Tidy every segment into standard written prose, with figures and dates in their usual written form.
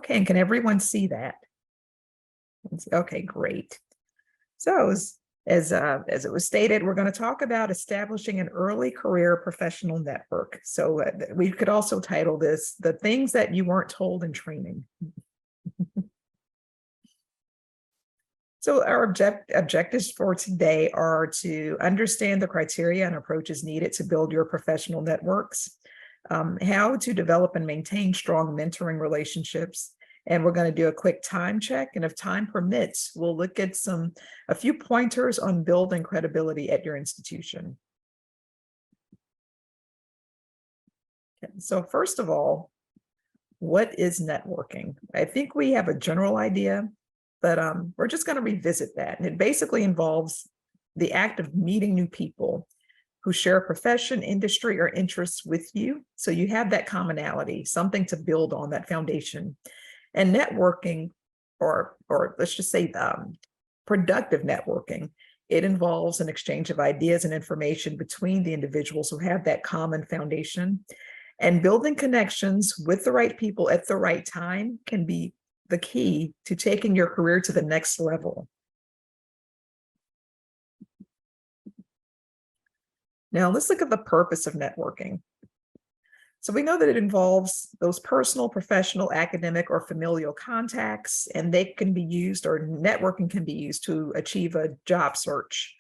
Okay, and can everyone see that? Okay, great. So as it was stated, we're going to talk about establishing an early career professional network. So we could also title this, The Things That You Weren't Told in Training. So our objectives for today are to understand the criteria and approaches needed to build your professional networks, how to develop and maintain strong mentoring relationships. And we're going to do a quick time check. And if time permits, we'll look at a few pointers on building credibility at your institution. Okay, so first of all, what is networking? I think we have a general idea, but we're just going to revisit that. And it basically involves the act of meeting new people who share a profession, industry, or interests with you. So you have that commonality, something to build on, that foundation. And networking, or let's just say productive networking, it involves an exchange of ideas and information between the individuals who have that common foundation. And building connections with the right people at the right time can be the key to taking your career to the next level. Now let's look at the purpose of networking. So we know that it involves those personal, professional, academic, or familial contacts, and they can be used, or networking can be used to achieve a job search,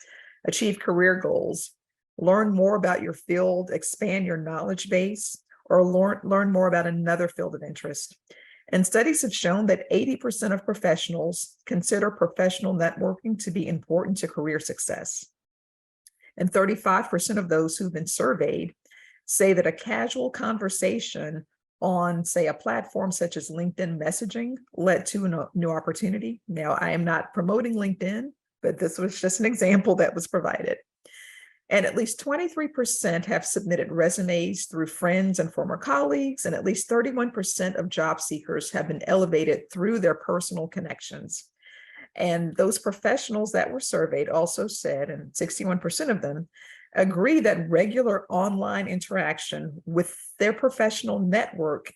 achieve career goals, learn more about your field, expand your knowledge base, or learn more about another field of interest. And studies have shown that 80% of professionals consider professional networking to be important to career success. And 35% of those who've been surveyed say that a casual conversation on, say, a platform such as LinkedIn messaging led to a new opportunity. Now, I am not promoting LinkedIn, but this was just an example that was provided. And at least 23% have submitted resumes through friends and former colleagues, and at least 31% of job seekers have been elevated through their personal connections. And those professionals that were surveyed also said, and 61% of them agree, that regular online interaction with their professional network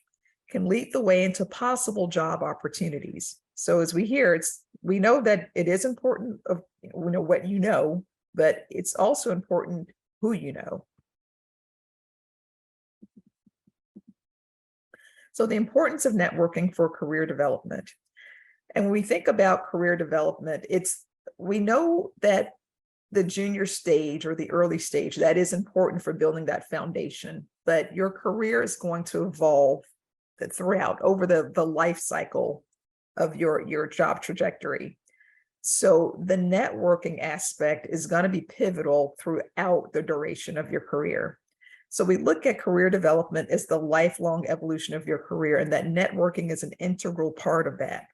can lead the way into possible job opportunities. So as we hear, we know that it is important of what you know, but it's also important who you know. So the importance of networking for career development. And when we think about career development, we know that the junior stage or the early stage, that is important for building that foundation, but your career is going to evolve throughout over the life cycle of your job trajectory. So the networking aspect is going to be pivotal throughout the duration of your career. So we look at career development as the lifelong evolution of your career, and that networking is an integral part of that.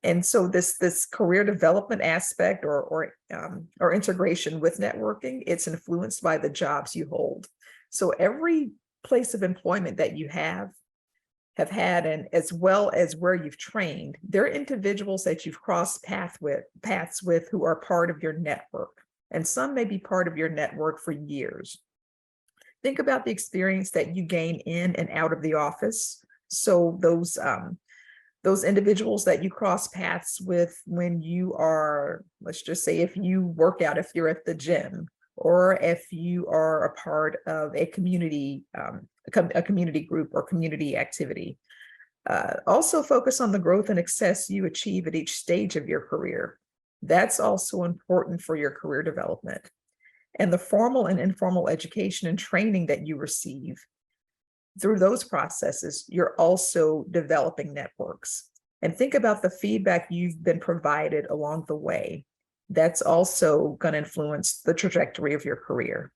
And so this career development aspect or integration with networking, it's influenced by the jobs you hold. So every place of employment that you have had, and as well as where you've trained, they're individuals that you've crossed paths with who are part of your network. And some may be part of your network for years. Think about the experience that you gain in and out of the office. So those individuals that you cross paths with when you are, let's just say, if you work out, if you're at the gym, or if you are a part of a community group or community activity. Also focus on the growth and success you achieve at each stage of your career. That's also important for your career development. And the formal and informal education and training that you receive. Through those processes, you're also developing networks. And think about the feedback you've been provided along the way. That's also going to influence the trajectory of your career.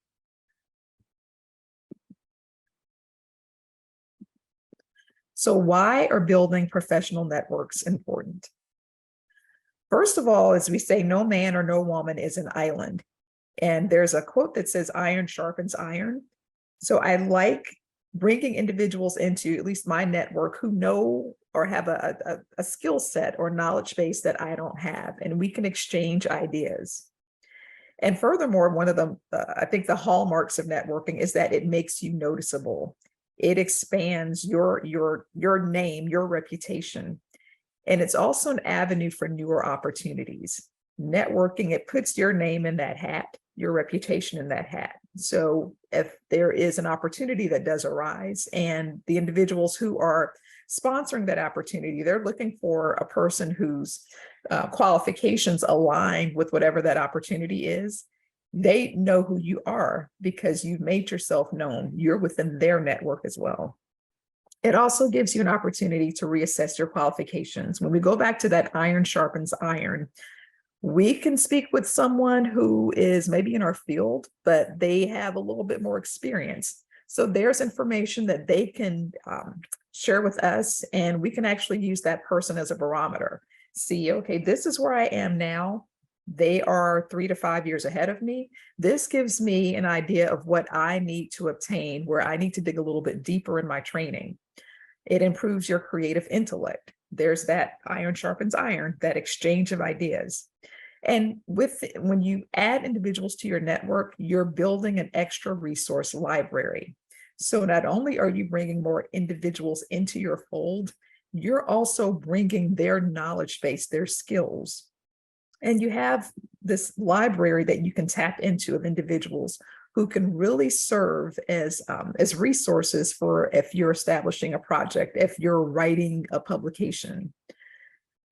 So why are building professional networks important? First of all, as we say, no man or no woman is an island. And there's a quote that says, iron sharpens iron. So I like bringing individuals into at least my network who know or have a skill set or knowledge base that I don't have, and we can exchange ideas. And furthermore, one of the, I think the hallmarks of networking is that it makes you noticeable. It expands your name, your reputation. And it's also an avenue for newer opportunities. Networking, it puts your name in that hat, your reputation in that hat. So if there is an opportunity that does arise and the individuals who are sponsoring that opportunity, they're looking for a person whose qualifications align with whatever that opportunity is, they know who you are because you've made yourself known. You're within their network as well. It also gives you an opportunity to reassess your qualifications. When we go back to that iron sharpens iron, we can speak with someone who is maybe in our field, but they have a little bit more experience. So there's information that they can share with us, and we can actually use that person as a barometer. See, okay, this is where I am now. They are 3 to 5 years ahead of me. This gives me an idea of what I need to obtain, where I need to dig a little bit deeper in my training. It improves your creative intellect. There's that iron sharpens iron, that exchange of ideas. And when you add individuals to your network, you're building an extra resource library. So not only are you bringing more individuals into your fold, you're also bringing their knowledge base, their skills. And you have this library that you can tap into of individuals who can really serve as resources for if you're establishing a project, if you're writing a publication.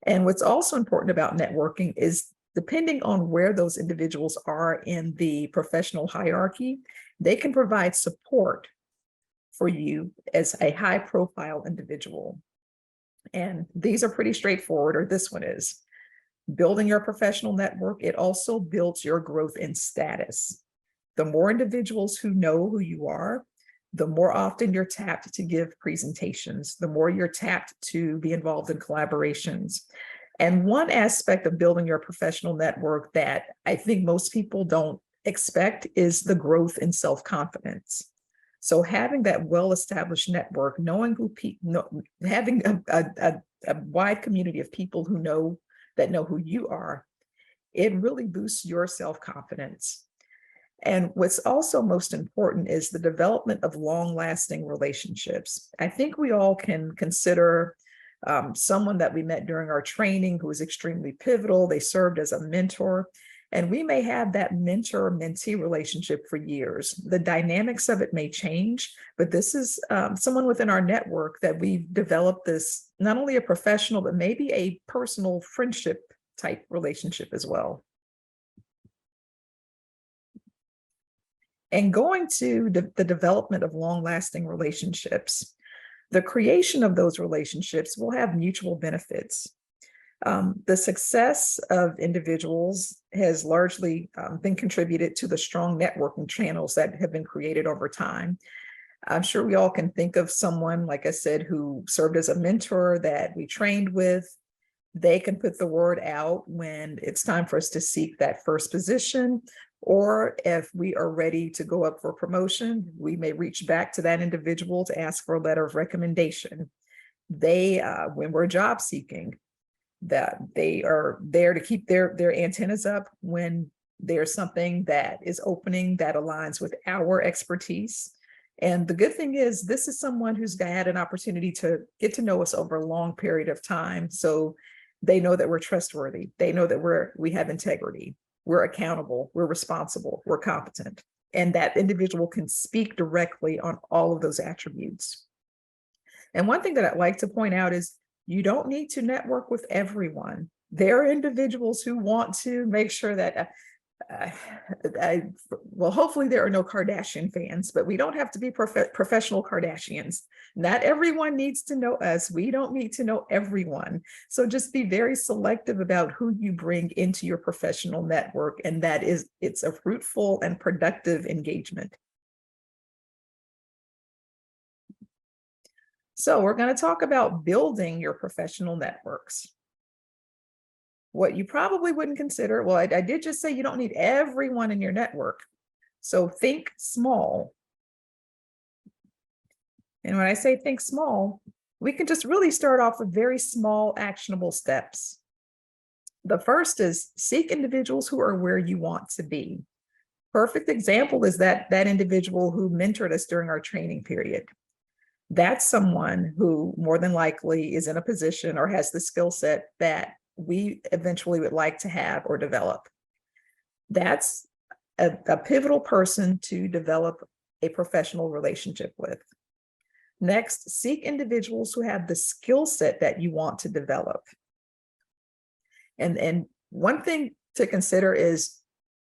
And what's also important about networking is depending on where those individuals are in the professional hierarchy, they can provide support for you as a high profile individual. And these are pretty straightforward, or this one is. Building your professional network, it also builds your growth in status. The more individuals who know who you are, the more often you're tapped to give presentations, the more you're tapped to be involved in collaborations. And one aspect of building your professional network that I think most people don't expect is the growth in self-confidence. So having that well-established network, knowing who having a wide community of people who know who you are, it really boosts your self-confidence. And what's also most important is the development of long-lasting relationships. I think we all can consider someone that we met during our training who was extremely pivotal. They served as a mentor, and we may have that mentor-mentee relationship for years. The dynamics of it may change, but this is someone within our network that we've developed this, not only a professional, but maybe a personal friendship type relationship as well. And going to the development of long-lasting relationships, the creation of those relationships will have mutual benefits. The success of individuals has largely been contributed to the strong networking channels that have been created over time. I'm sure we all can think of someone, like I said, who served as a mentor that we trained with. They can put the word out when it's time for us to seek that first position, or if we are ready to go up for promotion, we may reach back to that individual to ask for a letter of recommendation. When we're job seeking, that they are there to keep their antennas up when there's something that is opening that aligns with our expertise. And the good thing is, this is someone who's had an opportunity to get to know us over a long period of time. So they know that we're trustworthy. They know that we have integrity. We're accountable. We're responsible. We're competent. And that individual can speak directly on all of those attributes. And one thing that I'd like to point out is you don't need to network with everyone. There are individuals who want to make sure that, well, hopefully there are no Kardashian fans, but we don't have to be professional Kardashians. Not everyone needs to know us. We don't need to know everyone. So just be very selective about who you bring into your professional network, and it's a fruitful and productive engagement. So we're going to talk about building your professional networks. What you probably wouldn't consider, well, I did just say you don't need everyone in your network. So think small. And when I say think small, we can just really start off with very small, actionable steps. The first is seek individuals who are where you want to be. Perfect example is that individual who mentored us during our training period. that's someone who more than likely is in a position or has the skill set that we eventually would like to have or develop. That's a pivotal person to develop a professional relationship with. Next, seek individuals who have the skill set that you want to develop. And one thing to consider is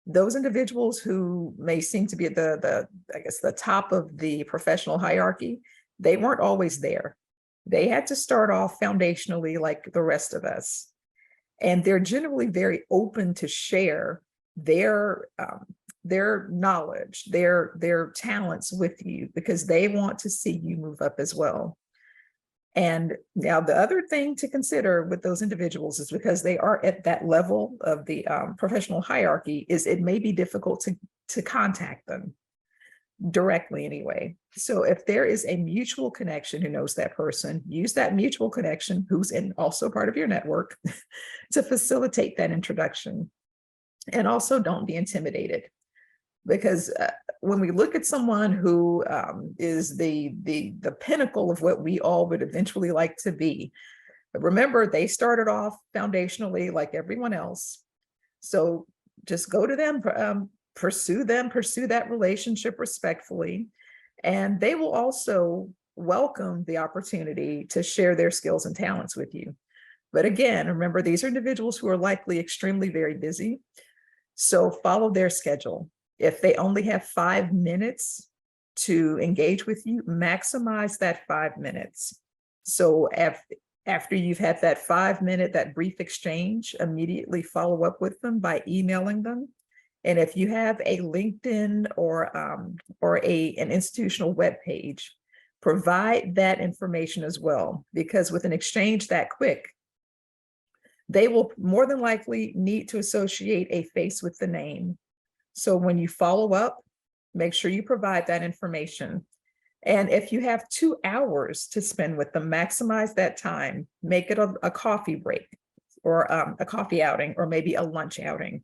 those individuals who may seem to be at I guess the top of the professional hierarchy, they weren't always there. They had to start off foundationally like the rest of us. And they're generally very open to share their knowledge, their talents with you, because they want to see you move up as well. And now the other thing to consider with those individuals is because they are at that level of the professional hierarchy, is it may be difficult to contact them directly anyway. So if there is a mutual connection who knows that person, use that mutual connection who's also part of your network to facilitate that introduction. And also don't be intimidated, because when we look at someone who is the pinnacle of what we all would eventually like to be, remember they started off foundationally like everyone else. So just go to them, pursue that relationship respectfully, and they will also welcome the opportunity to share their skills and talents with you. But again, remember, these are individuals who are likely extremely very busy. So follow their schedule. If they only have 5 minutes to engage with you, maximize that 5 minutes. So after you've had that 5-minute, that brief exchange, immediately follow up with them by emailing them. And if you have a LinkedIn or an institutional web page, provide that information as well, because with an exchange that quick, they will more than likely need to associate a face with the name. So when you follow up, make sure you provide that information. And if you have 2 hours to spend with them, maximize that time. Make it a coffee break or a coffee outing, or maybe a lunch outing.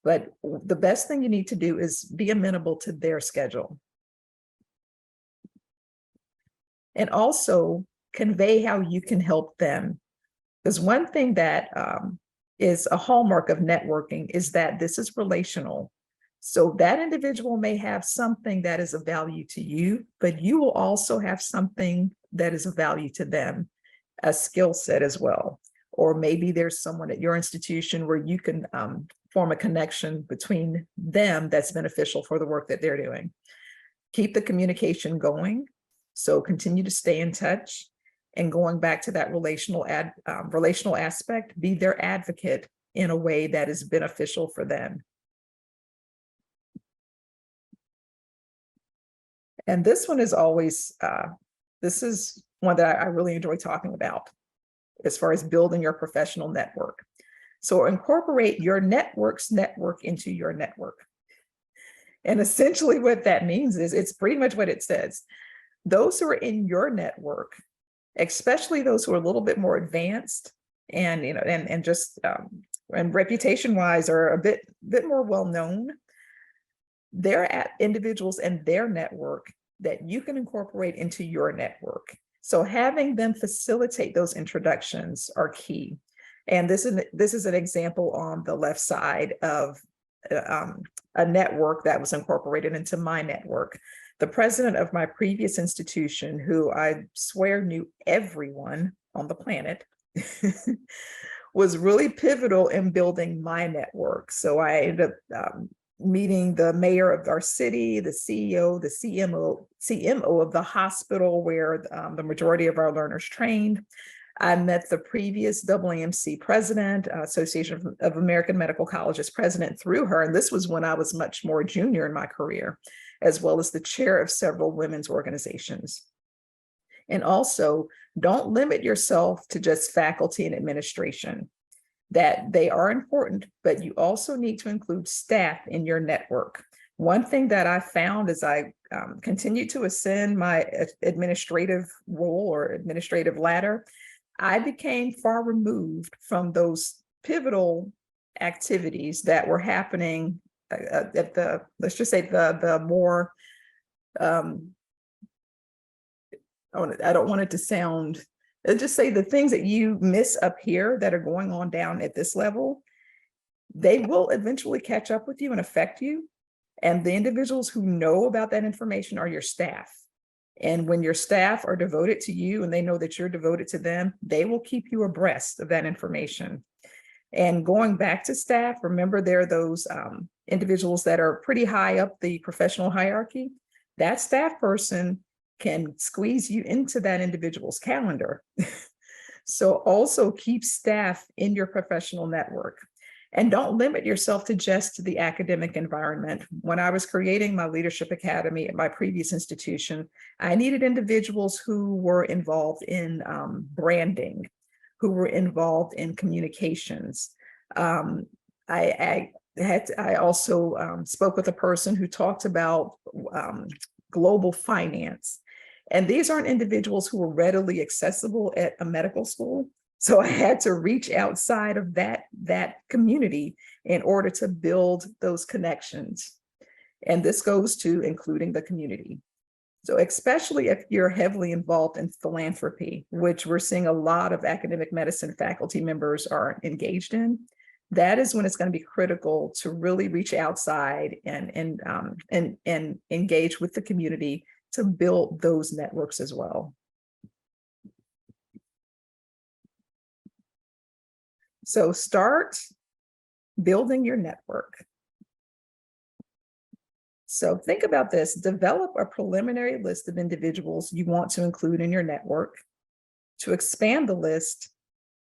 But the best thing you need to do is be amenable to their schedule. And also convey how you can help them. Because one thing that is a hallmark of networking is that this is relational. So that individual may have something that is of value to you, but you will also have something that is of value to them, a skill set as well. Or maybe there's someone at your institution where you can form a connection between them that's beneficial for the work that they're doing. Keep the communication going. So continue to stay in touch. And going back to that relational aspect, be their advocate in a way that is beneficial for them. And this one is always, this is one that I really enjoy talking about as far as building your professional network. So incorporate your network's network into your network. And essentially what that means is, it's pretty much what it says. Those who are in your network, especially those who are a little bit more advanced and, you know, and just and reputation wise are a bit more well known, they're at individuals in their network that you can incorporate into your network. So having them facilitate those introductions are key. And this is an example on the left side of a network that was incorporated into my network. The president of my previous institution, who I swear knew everyone on the planet, was really pivotal in building my network. So I ended up meeting the mayor of our city, the CEO, the CMO of the hospital where the majority of our learners trained. I met the previous AAMC president, Association of American Medical Colleges president, through her. And this was when I was much more junior in my career, as well as the chair of several women's organizations. And also, don't limit yourself to just faculty and administration. That they are important, but you also need to include staff in your network. One thing that I found as I continued to ascend my administrative role or administrative ladder, I became far removed from those pivotal activities that were happening at let's just say the more I don't want it to sound, just say the things that you miss up here that are going on down at this level, they will eventually catch up with you and affect you. And the individuals who know about that information are your staff. And when your staff are devoted to you and they know that you're devoted to them, they will keep you abreast of that information. And going back to staff, remember there are those individuals that are pretty high up the professional hierarchy. That staff person can squeeze you into that individual's calendar. So also keep staff in your professional network. And don't limit yourself to just the academic environment. When I was creating my leadership academy at my previous institution, I needed individuals who were involved in branding, who were involved in communications. I also spoke with a person who talked about global finance. And these aren't individuals who were readily accessible at a medical school. So I had to reach outside of that community in order to build those connections. And this goes to including the community. So especially if you're heavily involved in philanthropy, which we're seeing a lot of academic medicine faculty members are engaged in, that is when it's going to be critical to really reach outside and engage with the community to build those networks as well. So start building your network. So think about this, develop a preliminary list of individuals you want to include in your network. To expand the list,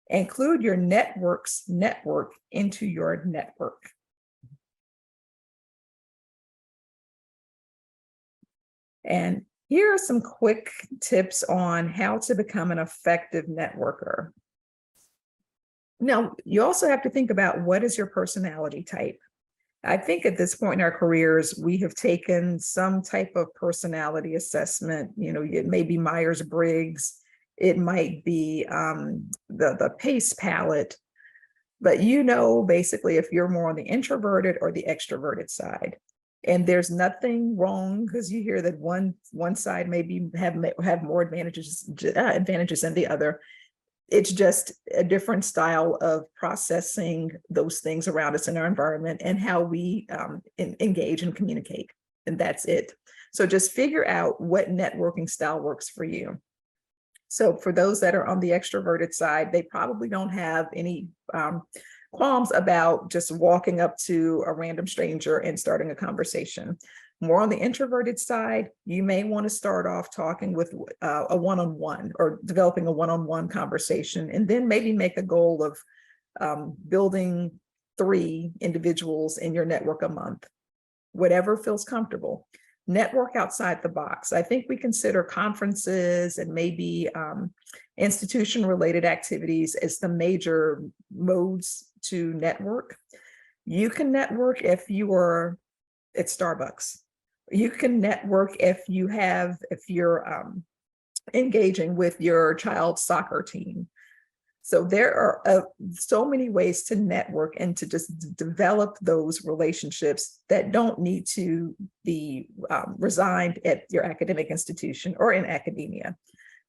include your network's network into your network. And here are some quick tips on how to become an effective networker. Now, you also have to think about what is your personality type. I think at this point in our careers, we have taken some type of personality assessment. You know, it may be Myers-Briggs, it might be the PACE palette, but you know, basically if you're more on the introverted or the extroverted side. And there's nothing wrong because you hear that one side maybe have more advantages than the other. It's just a different style of processing those things around us in our environment and how we engage and communicate. And that's it. So just figure out what networking style works for you. So for those that are on the extroverted side, they probably don't have any qualms about just walking up to a random stranger and starting a conversation. More on the introverted side, you may want to start off talking with a one-on-one or developing a one-on-one conversation, and then maybe make a goal of building 3 individuals in your network a month, whatever feels comfortable. Network outside the box. I think we consider conferences and maybe institution-related activities as the major modes to network. You can network if you are at Starbucks. You can network if you're engaging with your child's soccer team. So there are so many ways to network and to just develop those relationships that don't need to be resigned at your academic institution or in academia.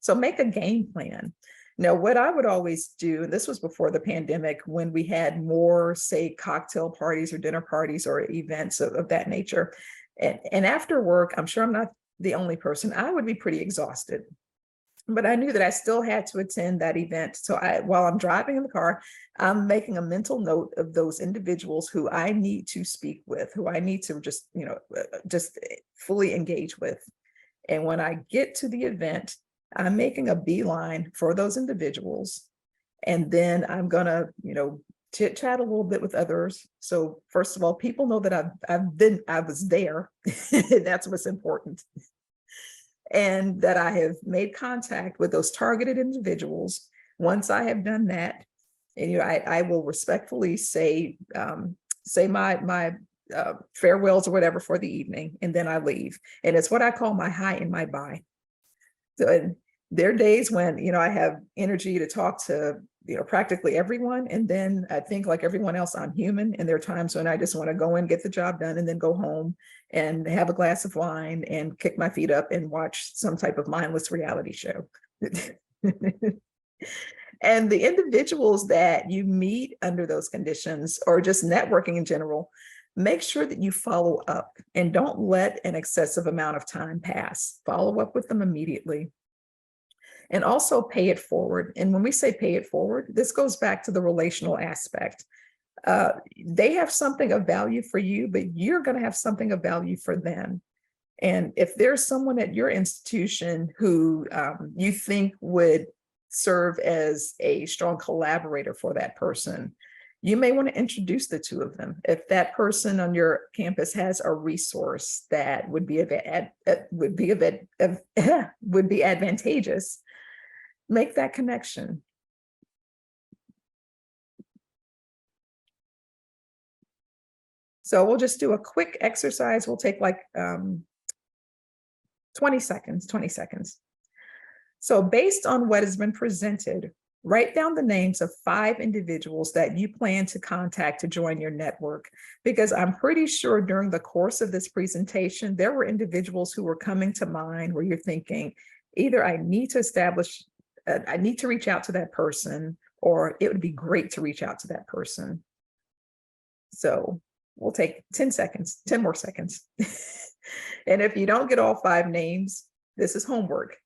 So make a game plan. Now, what I would always do, and this was before the pandemic, when we had more, say, cocktail parties or dinner parties or events of that nature. And after work, I'm sure I'm not the only person, I would be pretty exhausted. But I knew that I still had to attend that event. So while I'm driving in the car, I'm making a mental note of those individuals who I need to speak with, who I need to just fully engage with. And when I get to the event, I'm making a beeline for those individuals. And then I'm gonna, chit chat a little bit with others. So first of all, people know that I was there. That's what's important. And that I have made contact with those targeted individuals. Once I have done that, and I will respectfully say my farewells or whatever for the evening, and then I leave. And it's what I call my high and my bye. So there are days when I have energy to talk to practically everyone. And then I think like everyone else, I'm human. And there are times when I just want to go and get the job done and then go home and have a glass of wine and kick my feet up and watch some type of mindless reality show. And the individuals that you meet under those conditions, or just networking in general, make sure that you follow up and don't let an excessive amount of time pass. Follow up with them immediately. And also pay it forward. And when we say pay it forward, this goes back to the relational aspect. They have something of value for you, but you're going to have something of value for them. And if there's someone at your institution who you think would serve as a strong collaborator for that person, you may want to introduce the two of them. If that person on your campus has a resource that would be advantageous, make that connection. So we'll just do a quick exercise. We'll take like 20 seconds. So based on what has been presented, write down the names of 5 individuals that you plan to contact to join your network, because I'm pretty sure during the course of this presentation, there were individuals who were coming to mind where you're thinking, either I need to reach out to that person, or it would be great to reach out to that person. So we'll take 10 more seconds. And if you don't get all 5 names, this is homework.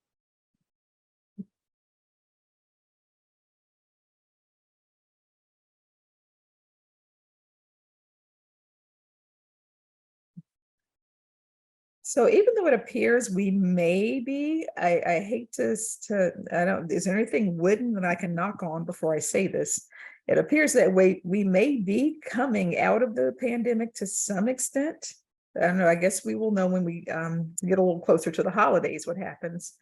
So even though it appears we may be, I hate I don't, is there anything wooden that I can knock on before I say this? It appears that we may be coming out of the pandemic to some extent. I don't know, I guess we will know when we get a little closer to the holidays what happens.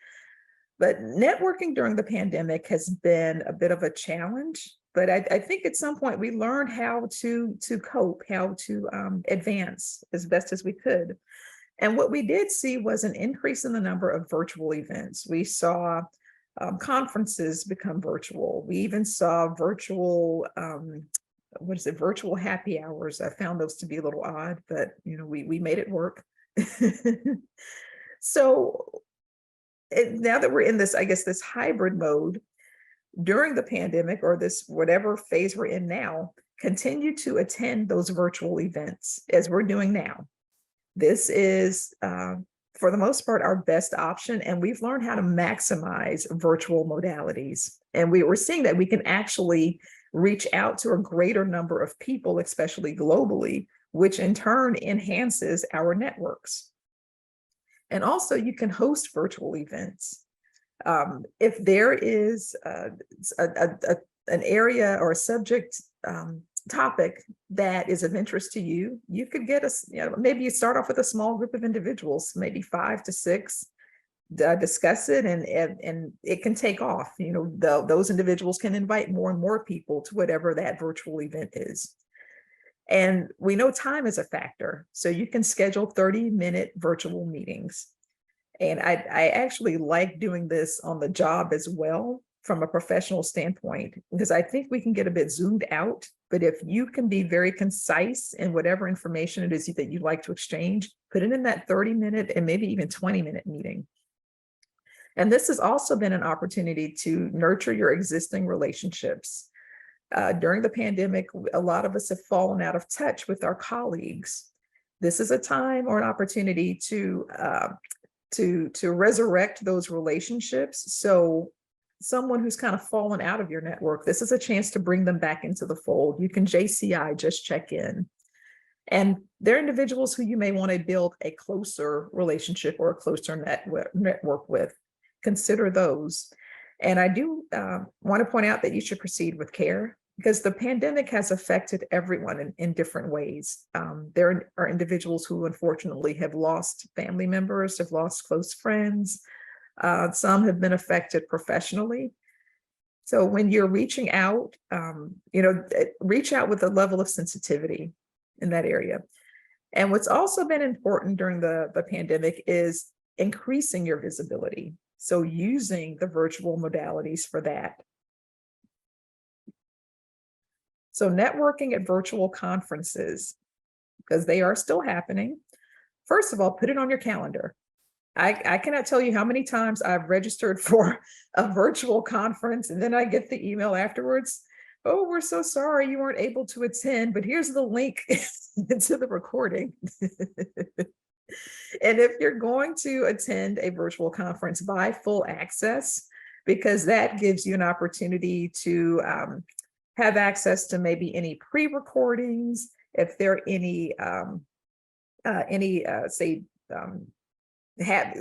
But networking during the pandemic has been a bit of a challenge. But I think at some point we learned how to cope, how to advance as best as we could. And what we did see was an increase in the number of virtual events. We saw conferences become virtual. We even saw virtual, virtual happy hours. I found those to be a little odd, but we made it work. So now that we're in this, I guess, this hybrid mode during the pandemic, or this whatever phase we're in now, continue to attend those virtual events as we're doing now. This is, for the most part, our best option. And we've learned how to maximize virtual modalities. And we're seeing that we can actually reach out to a greater number of people, especially globally, which in turn enhances our networks. And also you can host virtual events. If there is an area or a subject topic that is of interest to you, you could get maybe you start off with a small group of individuals, maybe 5 to 6, discuss it, and it can take off. Those individuals can invite more and more people to whatever that virtual event is. And we know time is a factor, so you can schedule 30-minute virtual meetings. And I actually like doing this on the job as well, from a professional standpoint, because I think we can get a bit zoomed out. But if you can be very concise in whatever information it is that you'd like to exchange, put it in that 30-minute and maybe even 20-minute meeting. And this has also been an opportunity to nurture your existing relationships. During the pandemic, a lot of us have fallen out of touch with our colleagues. This is a time or an opportunity to resurrect those relationships. So someone who's kind of fallen out of your network, this is a chance to bring them back into the fold. You can JCI, just check in. And there are individuals who you may want to build a closer relationship or a closer network with. Consider those. And I do want to point out that you should proceed with care, because the pandemic has affected everyone in different ways. There are individuals who unfortunately have lost family members, have lost close friends. Some have been affected professionally. So when you're reaching out, reach out with a level of sensitivity in that area. And what's also been important during the pandemic is increasing your visibility. So using the virtual modalities for that. So networking at virtual conferences, because they are still happening. First of all, put it on your calendar. I cannot tell you how many times I've registered for a virtual conference and then I get the email afterwards. Oh, we're so sorry you weren't able to attend, but here's the link to the recording. And if you're going to attend a virtual conference, buy full access, because that gives you an opportunity to have access to maybe any pre-recordings, if there are any say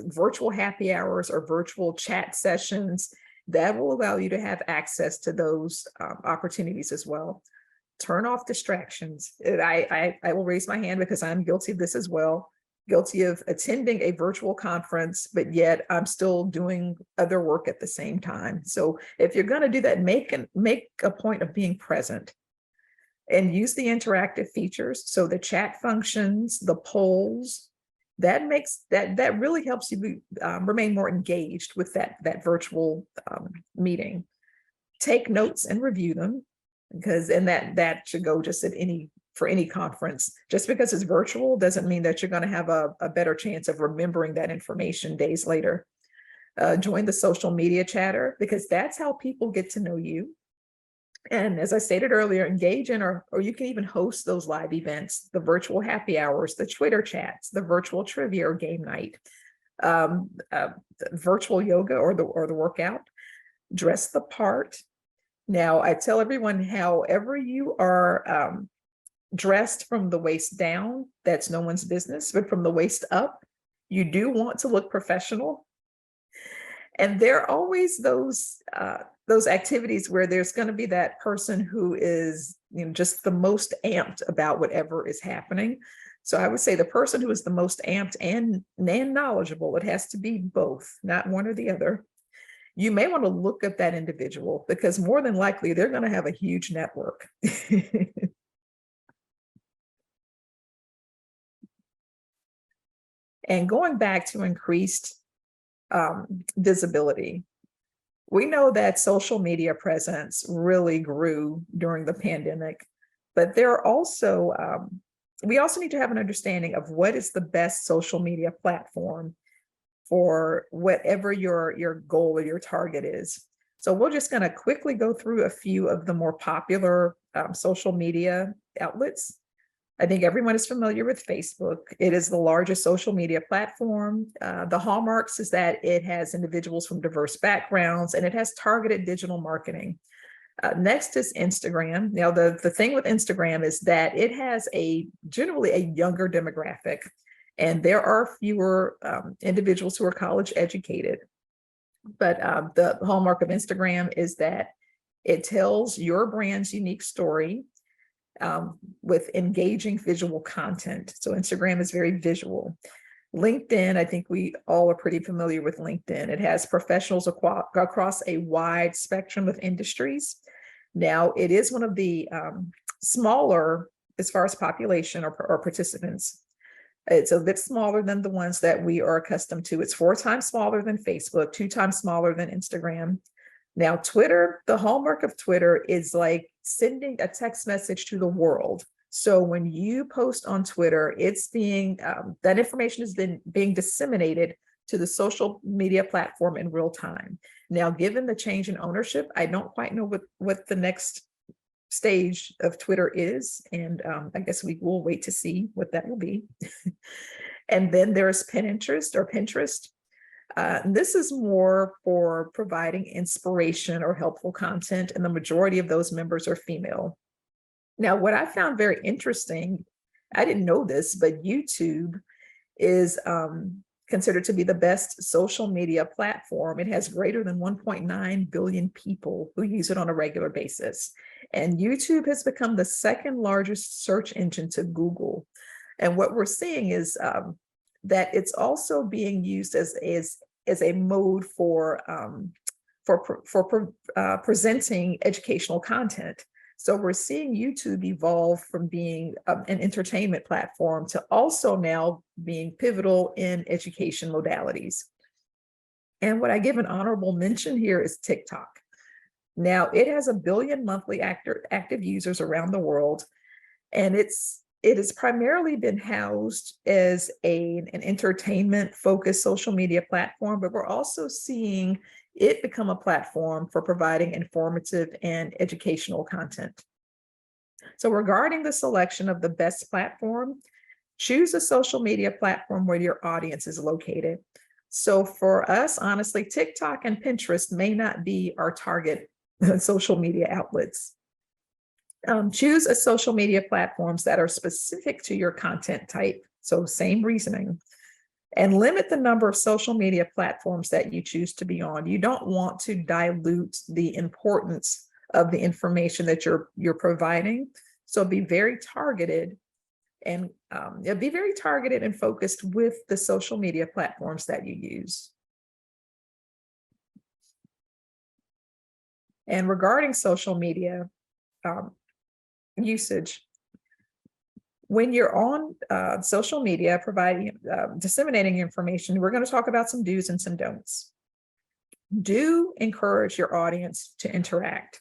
virtual happy hours or virtual chat sessions, that will allow you to have access to those opportunities as well. Turn off distractions. I will raise my hand because I'm guilty of this as well. Guilty of attending a virtual conference, but yet I'm still doing other work at the same time. So if you're going to do that, make a point of being present and use the interactive features. So the chat functions, the polls, that makes that really helps you remain more engaged with that virtual meeting. Take notes and review them, because that should go just for any conference. Just because it's virtual doesn't mean that you're going to have a better chance of remembering that information days later. Join the social media chatter, because that's how people get to know you. And as I stated earlier, engage in, or you can even host those live events, the virtual happy hours, the Twitter chats, the virtual trivia or game night, virtual yoga or the workout. Dress the part. Now, I tell everyone, however you are dressed from the waist down, that's no one's business, but from the waist up, you do want to look professional. And there are always those activities where there's going to be that person who is, just the most amped about whatever is happening. So I would say the person who is the most amped and knowledgeable, it has to be both, not one or the other. You may want to look at that individual, because more than likely they're going to have a huge network. And going back to increased visibility, we know that social media presence really grew during the pandemic, but there are also, we also need to have an understanding of what is the best social media platform for whatever your goal or your target is. So we're just going to quickly go through a few of the more popular social media outlets. I think everyone is familiar with Facebook. It is the largest social media platform. The hallmarks is that it has individuals from diverse backgrounds and it has targeted digital marketing. Next is Instagram. Now, the thing with Instagram is that it has generally a younger demographic, and there are fewer individuals who are college educated. But the hallmark of Instagram is that it tells your brand's unique story with engaging visual content. So Instagram is very visual. LinkedIn, I think we all are pretty familiar with LinkedIn. It has professionals across a wide spectrum of industries. Now, it is one of the smaller as far as population or participants. It's a bit smaller than the ones that we are accustomed to. It's 4 times smaller than Facebook, 2 times smaller than Instagram. Now, Twitter, the hallmark of Twitter is like sending a text message to the world. So when you post on Twitter, it's being, that information is then being disseminated to the social media platform in real time. Now, given the change in ownership, I don't quite know what the next stage of Twitter is. And I guess we will wait to see what that will be. And then there's Pinterest. This is more for providing inspiration or helpful content, and the majority of those members are female. Now, what I found very interesting, I didn't know this, but YouTube is considered to be the best social media platform. It has greater than 1.9 billion people who use it on a regular basis. And YouTube has become the second largest search engine to Google. And what we're seeing is that it's also being used as a mode for presenting educational content. So we're seeing YouTube evolve from being an entertainment platform to also now being pivotal in education modalities. And what I give an honorable mention here is TikTok. Now, it has 1 billion monthly active users around the world, and it has primarily been housed as an entertainment-focused social media platform, but we're also seeing it become a platform for providing informative and educational content. So regarding the selection of the best platform, choose a social media platform where your audience is located. So for us, honestly, TikTok and Pinterest may not be our target social media outlets. Choose a social media platforms that are specific to your content type. So same reasoning. And limit the number of social media platforms that you choose to be on. You don't want to dilute the importance of the information that you're providing. So be very targeted and focused with the social media platforms that you use. And regarding social media usage, when you're on social media disseminating information, we're going to talk about some do's and some don'ts. Do encourage your audience to interact.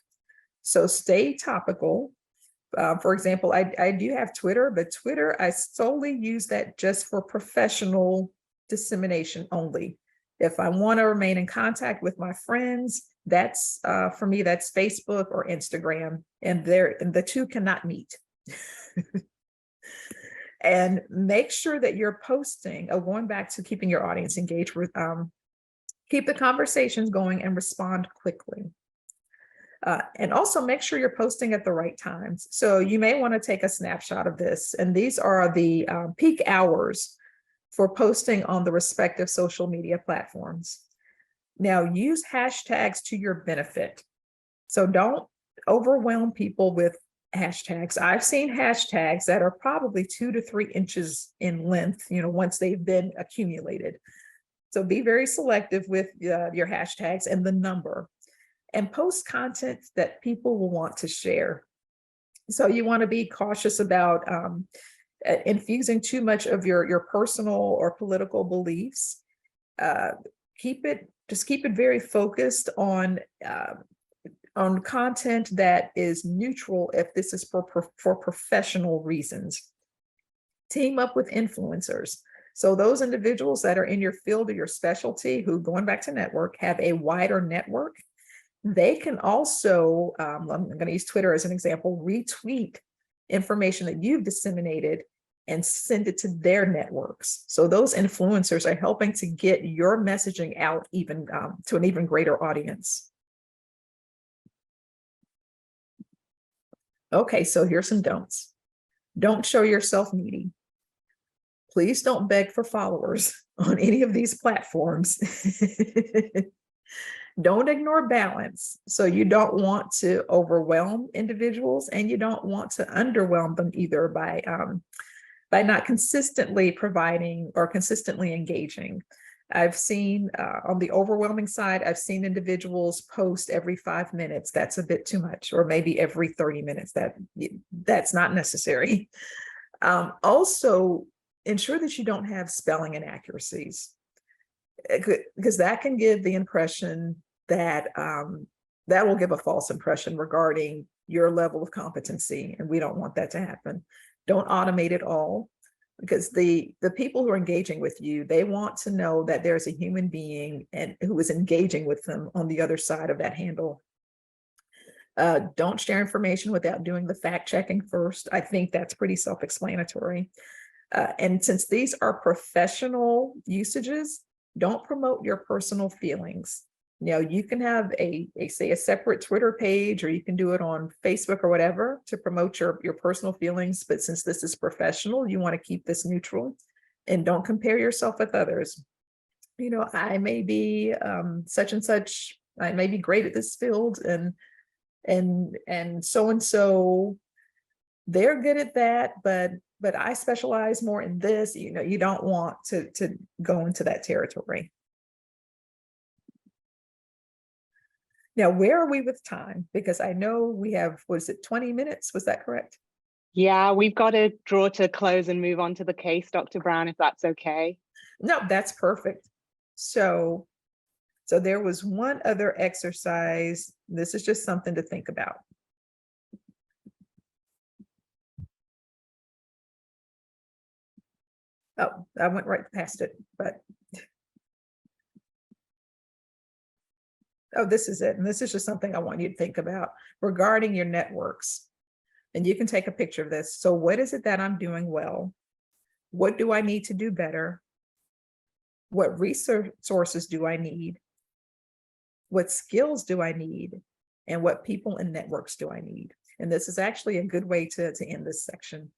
So stay topical. For example, I do have Twitter, but Twitter, I solely use that just for professional dissemination only. If I want to remain in contact with my friends, that's for me, that's Facebook or Instagram, and the two cannot meet. And make sure that you're posting, going back to keeping your audience engaged with, keep the conversations going and respond quickly. And also make sure you're posting at the right times. So you may want to take a snapshot of this. And these are the peak hours for posting on the respective social media platforms. Now use hashtags to your benefit. So don't overwhelm people with hashtags. I've seen hashtags that are probably 2 to 3 inches in length, once they've been accumulated. So be very selective with your hashtags and the number. And post content that people will want to share. So you want to be cautious about infusing too much of your personal or political beliefs. Keep it very focused on content that is neutral if this is for professional reasons. Team up with influencers. So those individuals that are in your field or your specialty who, going back to network, have a wider network. They can also, I'm going to use Twitter as an example, retweet information that you've disseminated and send it to their networks. So those influencers are helping to get your messaging out even to an even greater audience. Okay, so here's some don'ts. Don't show yourself needy. Please don't beg for followers on any of these platforms. Don't ignore balance. So you don't want to overwhelm individuals, and you don't want to underwhelm them either by not consistently providing or consistently engaging. I've seen on the overwhelming side, I've seen individuals post every 5 minutes. That's a bit too much, or maybe every 30 minutes. That's not necessary. Also, ensure that you don't have spelling inaccuracies, because that can give the impression that that will give a false impression regarding your level of competency, and we don't want that to happen. Don't automate it all, because the people who are engaging with you, they want to know that there's a human being and who is engaging with them on the other side of that handle. Don't share information without doing the fact checking first. I think that's pretty self-explanatory. And since these are professional usages, don't promote your personal feelings. You can have say a separate Twitter page, or you can do it on Facebook or whatever to promote your personal feelings. But since this is professional, you want to keep this neutral, and don't compare yourself with others. I may be such and such, I may be great at this field, and so they're good at that, but I specialize more in this. You don't want to go into that territory. Now, where are we with time? Because I know we have, was it 20 minutes? Was that correct? Yeah, we've got to draw to a close and move on to the case, Dr. Brown, if that's okay. No, that's perfect. So So there was one other exercise. This is just something to think about. Oh, I went right past it, but. Oh, this is it. And this is just something I want you to think about regarding your networks. And you can take a picture of this. So what is it that I'm doing well? What do I need to do better? What resources do I need? What skills do I need? And what people and networks do I need? And this is actually a good way to end this section.